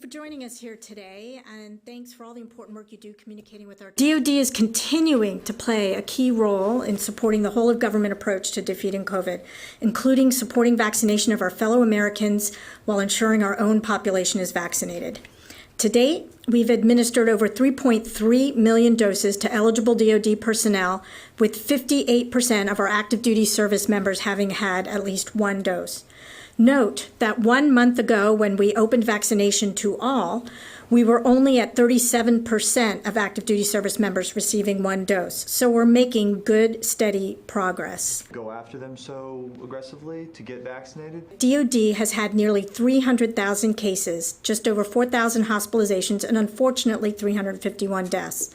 joining us here today, and thanks for all the important work you do communicating with our DoD is continuing to play a key role in supporting the whole of government approach to defeating COVID, including supporting vaccination of our fellow Americans while ensuring our own population is vaccinated. To date, we've administered over 3.3 million doses to eligible DoD personnel, with 58% of our active duty service members having had at least one dose. Note that 1 month ago, when we opened vaccination to all, we were only at 37% of active duty service members receiving one dose. So we're making good, steady progress. Go after them so aggressively to get vaccinated? DoD has had nearly 300,000 cases, just over 4,000 hospitalizations, and unfortunately 351 deaths.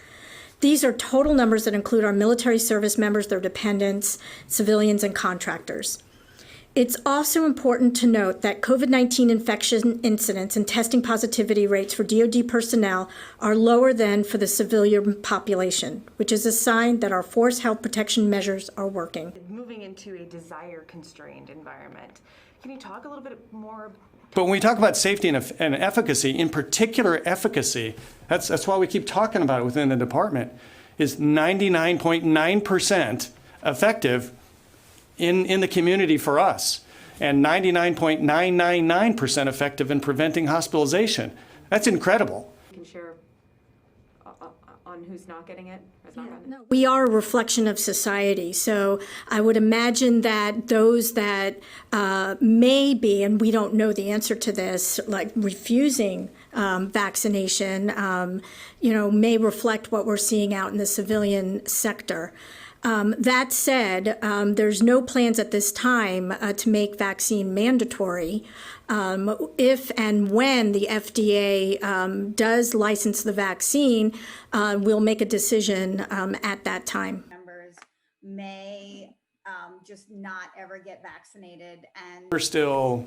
These are total numbers that include our military service members, their dependents, civilians, and contractors. It's also important to note that COVID-19 infection incidence and testing positivity rates for DoD personnel are lower than for the civilian population, which is a sign that our force health protection measures are working. Moving into a desire-constrained environment. Can you talk a little bit more? But when we talk about safety and efficacy, in particular efficacy, that's why we keep talking about it within the department, is 99.9% effective in the community for us, and 99.999% effective in preventing hospitalization. That's incredible. You can share on who's not getting it? We are a reflection of society, so I would imagine that those that may be, and we don't know the answer to this, like refusing vaccination, may reflect what we're seeing out in the civilian sector. That said, there's no plans at this time to make vaccine mandatory. If and when the FDA does license the vaccine, we'll make a decision at that time. Members may just not ever get vaccinated, and we're still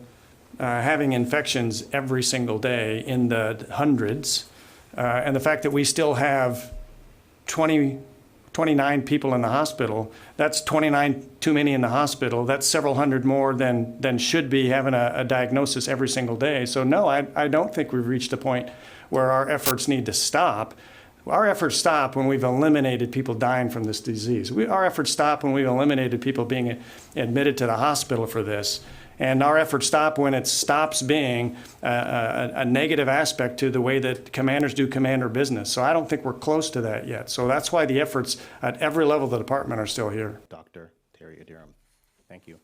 having infections every single day in the hundreds, and the fact that we still have 29 people in the hospital, that's 29 too many in the hospital. That's several hundred more than should be having a diagnosis every single day. So no, I don't think we've reached a point where our efforts need to stop. Our efforts stop when we've eliminated people dying from this disease. Our efforts stop when we've eliminated people being admitted to the hospital for this. And our efforts stop when it stops being a negative aspect to the way that commanders do commander business. So I don't think we're close to that yet. So that's why the efforts at every level of the department are still here. Dr. Terry Adirim, thank you.